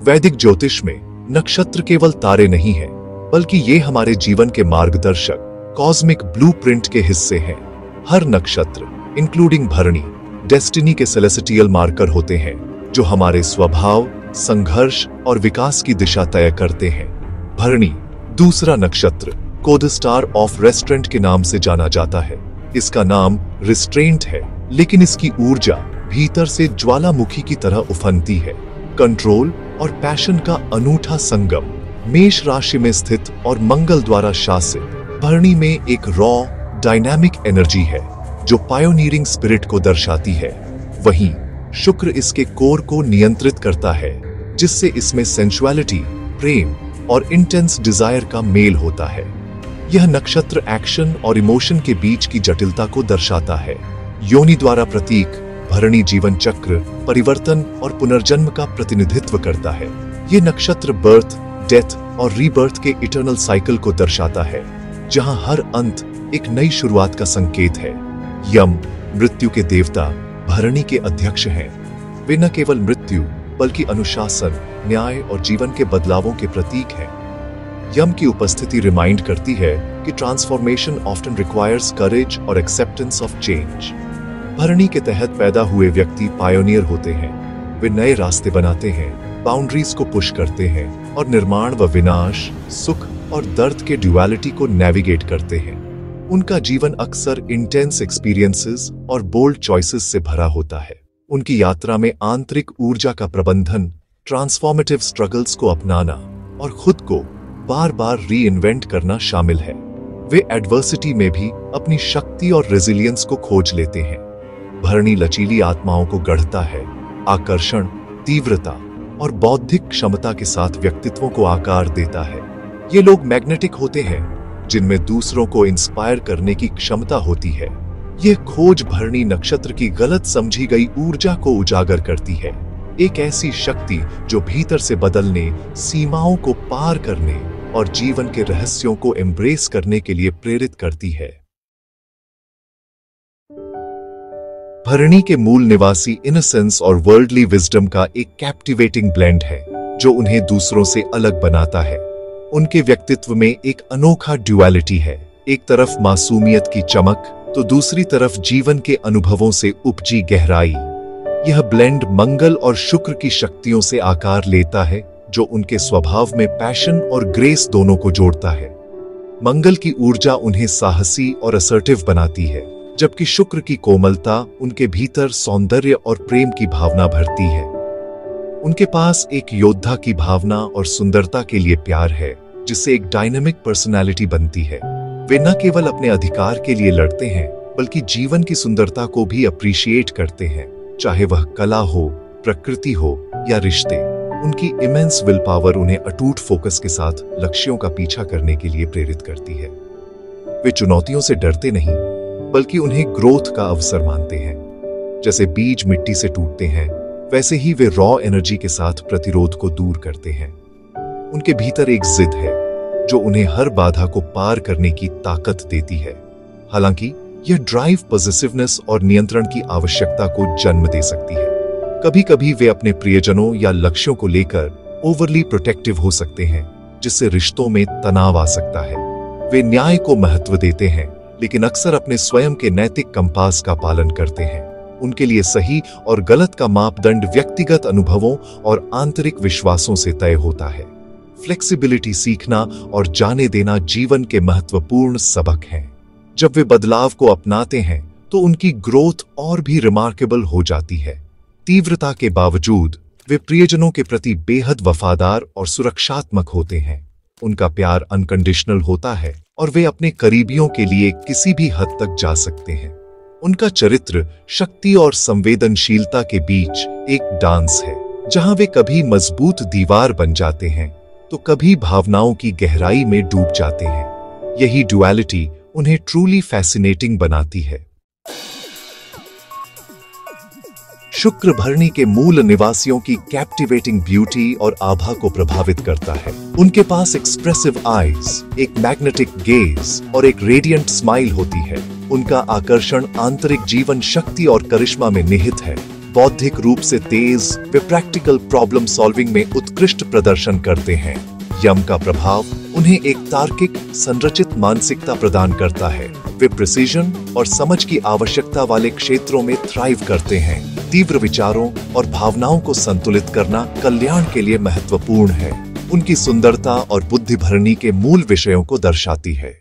वैदिक ज्योतिष में नक्षत्र केवल तारे नहीं हैं, बल्कि ये हमारे जीवन के मार्गदर्शक, कॉस्मिक ब्लूप्रिंट के हिस्से हैं। हर नक्षत्र, इंक्लूडिंग भरणी, डेस्टिनी के सेलेस्टियल मार्कर होते हैं, जो हमारे स्वभाव, संघर्ष और विकास की दिशा तय करते हैं। भरणी, दूसरा नक्षत्र, कोड स्टार ऑफ रेस्ट्रेंट के नाम से जाना जाता है। इसका नाम रिस्ट्रेंट है, लेकिन इसकी ऊर्जा भीतर से ज्वालामुखी की तरह उफनती है। कंट्रोल और पैशन का अनूठा संगम। मेष राशि में स्थित और मंगल द्वारा शासित भरणी में एक रॉ, डायनामिक एनर्जी है जो पायोनियरिंग स्पिरिट को दर्शाती है। वहीं शुक्र इसके कोर को नियंत्रित करता है, जिससे इसमें सेंसुअलिटी, प्रेम और इंटेंस डिजायर का मेल होता है। यह नक्षत्र एक्शन और इमोशन के बीच की जटिलता को दर्शाता है। योनि द्वारा प्रतीक भरणी जीवन चक्र, परिवर्तन और पुनर्जन्म का प्रतिनिधित्व करता है। यह नक्षत्र बर्थ, डेथ और रीबर्थ के इटर्नल साइकिल को दर्शाता है, जहां हर अंत एक नई शुरुआत का संकेत है। यम, मृत्यु के देवता, भरणी के अध्यक्ष हैं। वे न केवल मृत्यु बल्कि अनुशासन, न्याय और जीवन के बदलावों के प्रतीक हैं। यम की उपस्थिति रिमाइंड करती है कि ट्रांसफॉर्मेशन ऑफ्टन रिक्वायर्स करेज और एक्सेप्टेंस ऑफ चेंज। भरणी के तहत पैदा हुए व्यक्ति पायोनियर होते हैं। वे नए रास्ते बनाते हैं, बाउंड्रीज को पुश करते हैं और निर्माण व विनाश, सुख और दर्द के ड्युअलिटी को नेविगेट करते हैं। उनका जीवन अक्सर इंटेंस एक्सपीरियंसेस और बोल्ड चॉइसेस से भरा होता है। उनकी यात्रा में आंतरिक ऊर्जा का प्रबंधन, ट्रांसफॉर्मेटिव स्ट्रगल्स को अपनाना और खुद को बार बार री इन्वेंट करना शामिल है। वे एडवर्सिटी में भी अपनी शक्ति और रेजिलियंस को खोज लेते हैं। भरणी लचीली आत्माओं को गढ़ता है, आकर्षण, तीव्रता और बौद्धिक क्षमता के साथ व्यक्तित्वों को आकार देता है। ये लोग मैग्नेटिक होते हैं, जिनमें दूसरों को इंस्पायर करने की क्षमता होती है। यह खोज भरणी नक्षत्र की गलत समझी गई ऊर्जा को उजागर करती है, एक ऐसी शक्ति जो भीतर से बदलने, सीमाओं को पार करने और जीवन के रहस्यों को एम्ब्रेस करने के लिए प्रेरित करती है। भरणी के मूल निवासी इनोसेंस और वर्ल्डली विजडम का एक कैप्टिवेटिंग ब्लेंड है, जो उन्हें दूसरों से अलग बनाता है। उनके व्यक्तित्व में एक अनोखा ड्युअलिटी है, एक तरफ मासूमियत की चमक तो दूसरी तरफ जीवन के अनुभवों से उपजी गहराई। यह ब्लेंड मंगल और शुक्र की शक्तियों से आकार लेता है, जो उनके स्वभाव में पैशन और ग्रेस दोनों को जोड़ता है। मंगल की ऊर्जा उन्हें साहसी और असर्टिव बनाती है, जबकि शुक्र की कोमलता उनके भीतर सौंदर्य और प्रेम की भावना भरती है। उनके पास एक योद्धा की भावना और सुंदरता के लिए प्यार है, जिससे एक डायनामिक पर्सनालिटी बनती है। वे न केवल अपने अधिकार के लिए लड़ते हैं, बल्कि जीवन की सुंदरता को भी अप्रिशिएट करते हैं, चाहे वह कला हो, प्रकृति हो या रिश्ते। उनकी इमेंस विल पावर उन्हें अटूट फोकस के साथ लक्ष्यों का पीछा करने के लिए प्रेरित करती है। वे चुनौतियों से डरते नहीं, बल्कि उन्हें ग्रोथ का अवसर मानते हैं। जैसे बीज मिट्टी से टूटते हैं, वैसे ही वे रॉ एनर्जी के साथ प्रतिरोध को दूर करते हैं। उनके भीतर एक जिद है, जो उन्हें हर बाधा को पार करने की ताकत देती है। हालांकि यह ड्राइव पॉजिटिवनेस और नियंत्रण की आवश्यकता को जन्म दे सकती है। कभी कभी वे अपने प्रियजनों या लक्ष्यों को लेकर ओवरली प्रोटेक्टिव हो सकते हैं, जिससे रिश्तों में तनाव आ सकता है। वे न्याय को महत्व देते हैं, लेकिन अक्सर अपने स्वयं के नैतिक कंपास का पालन करते हैं। उनके लिए सही और गलत का मापदंड व्यक्तिगत अनुभवों और आंतरिक विश्वासों से तय होता है। फ्लेक्सिबिलिटी सीखना और जाने देना जीवन के महत्वपूर्ण सबक हैं। जब वे बदलाव को अपनाते हैं, तो उनकी ग्रोथ और भी रिमार्केबल हो जाती है। तीव्रता के बावजूद वे प्रियजनों के प्रति बेहद वफादार और सुरक्षात्मक होते हैं। उनका प्यार अनकंडीशनल होता है और वे अपने करीबियों के लिए किसी भी हद तक जा सकते हैं। उनका चरित्र शक्ति और संवेदनशीलता के बीच एक डांस है, जहां वे कभी मजबूत दीवार बन जाते हैं तो कभी भावनाओं की गहराई में डूब जाते हैं। यही डुअलिटी उन्हें ट्रूली फैसिनेटिंग बनाती है। शुक्र भरणी के मूल निवासियों की कैप्टिवेटिंग ब्यूटी और आभा को प्रभावित करता है। उनके पास एक्सप्रेसिव आईज, एक मैग्नेटिक गेज और एक रेडिएंट स्माइल होती है। उनका आकर्षण आंतरिक जीवन शक्ति और करिश्मा में निहित है। बौद्धिक रूप से तेज, वे प्रैक्टिकल प्रॉब्लम सॉल्विंग में उत्कृष्ट प्रदर्शन करते हैं। यम का प्रभाव उन्हें एक तार्किक, संरचित मानसिकता प्रदान करता है। वे प्रिसीजन और समझ की आवश्यकता वाले क्षेत्रों में थ्राइव करते हैं। तीव्र विचारों और भावनाओं को संतुलित करना कल्याण के लिए महत्वपूर्ण है। उनकी सुंदरता और बुद्धि भरणी के मूल विषयों को दर्शाती है।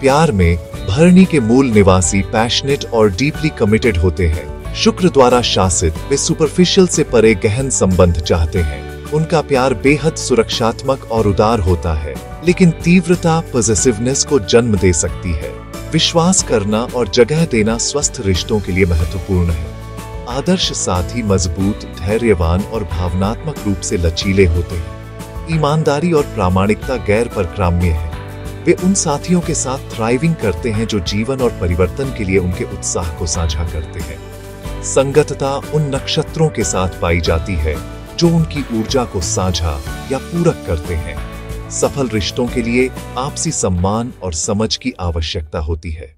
प्यार में भरणी के मूल निवासी पैशनेट और डीपली कमिटेड होते हैं। शुक्र द्वारा शासित, वे सुपरफिशियल से परे गहन संबंध चाहते हैं। उनका प्यार बेहद सुरक्षात्मक और उदार होता है, लेकिन तीव्रता पॉसेसिवनेस को जन्म दे सकती है। विश्वास करना और जगह देना स्वस्थ रिश्तों के लिए महत्वपूर्ण है। आदर्श साथी मजबूत, धैर्यवान और भावनात्मक रूप से लचीले होते हैं। ईमानदारी और प्रामाणिकता गैर परक्राम्य है। वे उन साथियों के साथ थ्राइविंग करते हैं जो जीवन और परिवर्तन के लिए उनके उत्साह को साझा करते हैं। संगतता उन नक्षत्रों के साथ पाई जाती है जो उनकी ऊर्जा को साझा या पूरक करते हैं। सफल रिश्तों के लिए आपसी सम्मान और समझ की आवश्यकता होती है।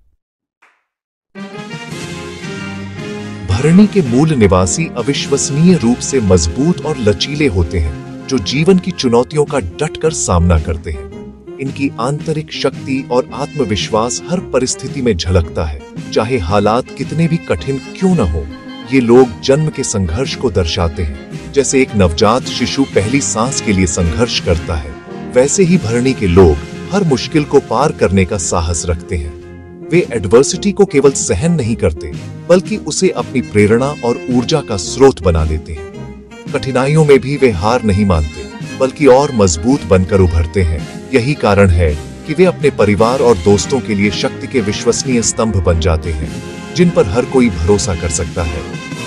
भरणी के मूल निवासी अविश्वसनीय रूप से मजबूत और लचीले होते हैं, जो जीवन की चुनौतियों का डटकर सामना करते हैं। इनकी आंतरिक शक्ति और आत्मविश्वास हर परिस्थिति में झलकता है, चाहे हालात कितने भी कठिन क्यों न हो। ये लोग जन्म के संघर्ष को दर्शाते हैं। जैसे एक नवजात शिशु पहली सांस के लिए संघर्ष करता है, वैसे ही भरणी के लोग हर मुश्किल को पार करने का साहस रखते हैं। वे एडवर्सिटी को केवल सहन नहीं करते, बल्कि उसे अपनी प्रेरणा और ऊर्जा का स्रोत बना लेते हैं। कठिनाइयों में भी वे हार नहीं मानते, बल्कि और मजबूत बनकर उभरते हैं। यही कारण है कि वे अपने परिवार और दोस्तों के लिए शक्ति के विश्वसनीय स्तंभ बन जाते हैं, जिन पर हर कोई भरोसा कर सकता है।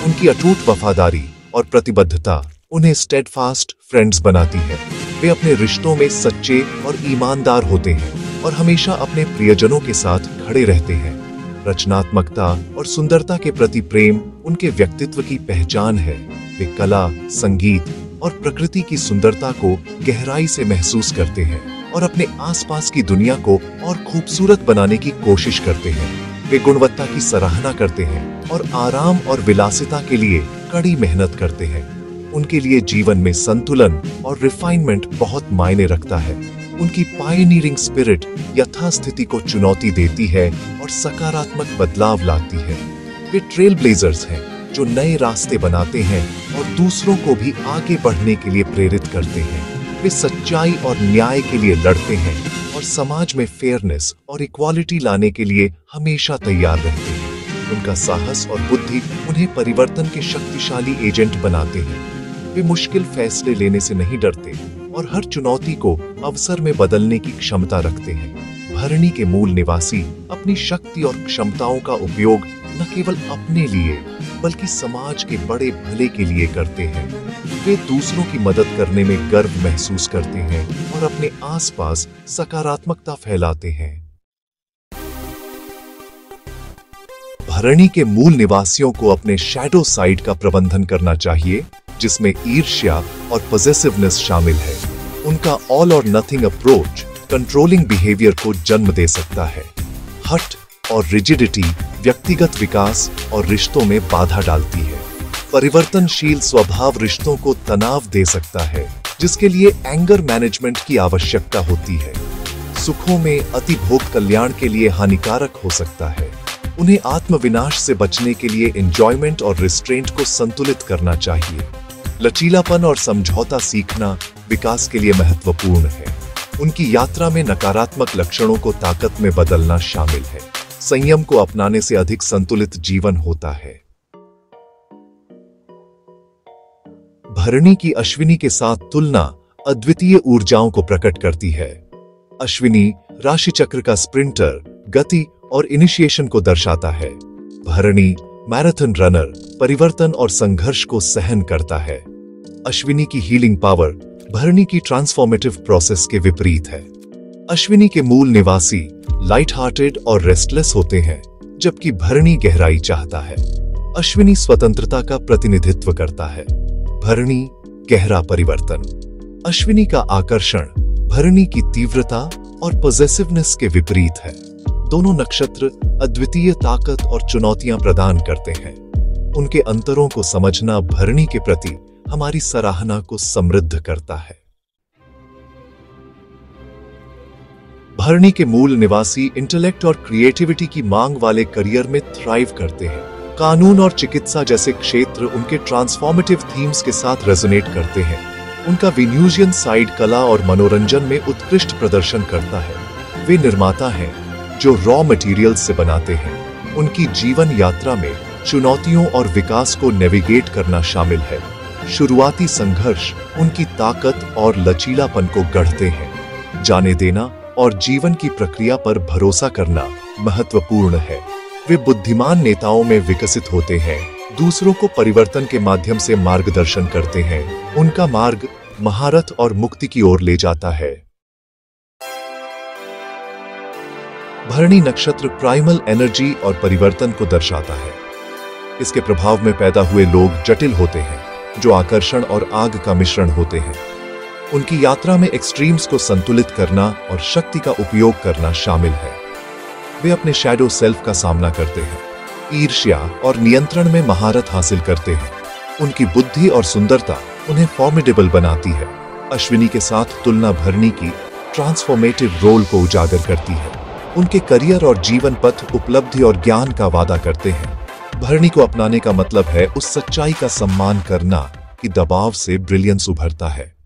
उनकी अटूट वफादारी और प्रतिबद्धता उन्हें स्टेडफास्ट फ्रेंड्स बनाती है। वे अपने रिश्तों में सच्चे और ईमानदार होते हैं और हमेशा अपने प्रियजनों के साथ खड़े रहते हैं। रचनात्मकता और सुंदरता के प्रति प्रेम उनके व्यक्तित्व की पहचान है। वे कला, संगीत और प्रकृति की सुंदरता को गहराई से महसूस करते हैं और अपने आसपास की दुनिया को और खूबसूरत बनाने की कोशिश करते हैं। वे गुणवत्ता की सराहना करते हैं और आराम और विलासिता के लिए कड़ी मेहनत करते हैं। उनके लिए जीवन में संतुलन और रिफाइनमेंट बहुत मायने रखता है। उनकी पायनियरिंग स्पिरिट यथास्थिति को चुनौती देती है और सकारात्मक बदलाव लाती है। वे ट्रेल ब्लेजर्स हैं, जो नए रास्ते बनाते हैं और दूसरों को भी आगे बढ़ने के लिए प्रेरित करते हैं। वे सच्चाई और न्याय के लिए लड़ते हैं और समाज में फेयरनेस और इक्वालिटी लाने के लिए हमेशा तैयार रहते हैं। उनका साहस और बुद्धि उन्हें परिवर्तन के शक्तिशाली एजेंट बनाते हैं। वे मुश्किल फैसले लेने से नहीं डरते और हर चुनौती को अवसर में बदलने की क्षमता रखते हैं। भरणी के मूल निवासी अपनी शक्ति और क्षमताओं का उपयोग न केवल अपने लिए, बल्कि समाज के बड़े भले के लिए करते हैं। वे दूसरों की मदद करने में गर्व महसूस करते हैं और अपने आसपास सकारात्मकता फैलाते हैं। भरणी के मूल निवासियों को अपने शैडो साइड का प्रबंधन करना चाहिए, जिसमें ईर्ष्या और पॉसेसिवनेस शामिल है। उनका ऑल और नथिंग अप्रोच कंट्रोलिंग बिहेवियर को जन्म दे सकता है। हठ और रिजिडिटी व्यक्तिगत विकास और रिश्तों में बाधा डालती है। परिवर्तनशील स्वभाव रिश्तों को तनाव दे सकता है, जिसके लिए एंगर मैनेजमेंट की आवश्यकता होती है। सुखों में अतिभोग कल्याण के लिए हानिकारक हो सकता है। उन्हें आत्मविनाश से बचने के लिए एंजॉयमेंट और रिस्ट्रेंट को संतुलित करना चाहिए। लचीलापन और समझौता सीखना विकास के लिए महत्वपूर्ण है। उनकी यात्रा में नकारात्मक लक्षणों को ताकत में बदलना शामिल है। संयम को अपनाने से अधिक संतुलित जीवन होता है। भरणी की अश्विनी के साथ तुलना अद्वितीय ऊर्जाओं को प्रकट करती है। अश्विनी राशि चक्र का स्प्रिंटर, गति और इनिशिएशन को दर्शाता है। भरणी मैराथन रनर, परिवर्तन और संघर्ष को सहन करता है। अश्विनी की हीलिंग पावर भरणी की ट्रांसफॉर्मेटिव प्रोसेस के विपरीत है। अश्विनी के मूल निवासी लाइट हार्टेड और रेस्टलेस होते हैं, जबकि भरणी गहराई चाहता है। अश्विनी स्वतंत्रता का प्रतिनिधित्व करता है, भरणी गहरा परिवर्तन। अश्विनी का आकर्षण भरणी की तीव्रता और पॉसेसिवनेस के विपरीत है। दोनों नक्षत्र अद्वितीय ताकत और चुनौतियां प्रदान करते हैं। उनके अंतरों को समझना भरणी के प्रति हमारी सराहना को समृद्ध करता है। भरणी के मूल निवासी इंटेलेक्ट और क्रिएटिविटी की मांग वाले करियर में थ्राइव करते हैं। कानून और चिकित्सा जैसे क्षेत्र उनके ट्रांसफॉर्मेटिव थीम्स के साथ रेजोनेट करते हैं। उनका वेन्यूजियन साइड कला और मनोरंजन में उत्कृष्ट प्रदर्शन करता है। वे निर्माता हैं जो रॉ मटेरियल्स से बनाते हैं। उनकी जीवन यात्रा में चुनौतियों और विकास को नेविगेट करना शामिल है। शुरुआती संघर्ष उनकी ताकत और लचीलापन को गढ़ते हैं। जाने देना और जीवन की प्रक्रिया पर भरोसा करना महत्वपूर्ण है। वे बुद्धिमान नेताओं में विकसित होते हैं, दूसरों को परिवर्तन के माध्यम से मार्गदर्शन करते हैं। उनका मार्ग महारत और मुक्ति की ओर ले जाता है। भरणी नक्षत्र प्राइमल एनर्जी और परिवर्तन को दर्शाता है। इसके प्रभाव में पैदा हुए लोग जटिल होते हैं, जो आकर्षण और आग का मिश्रण होते हैं। उनकी यात्रा में एक्सट्रीम्स को संतुलित करना और शक्ति का उपयोग करना शामिल है। वे अपने शैडो सेल्फ का सामना करते हैं, ईर्ष्या और नियंत्रण में महारत हासिल करते हैं। उनकी बुद्धि और सुंदरता उन्हें फॉर्मिडेबल बनाती है। अश्विनी के साथ तुलना भरणी की ट्रांसफॉर्मेटिव रोल को उजागर करती है। उनके करियर और जीवन पथ उपलब्धि और ज्ञान का वादा करते हैं। भरणी को अपनाने का मतलब है उस सच्चाई का सम्मान करना कि दबाव से ब्रिलियंस उभरता है।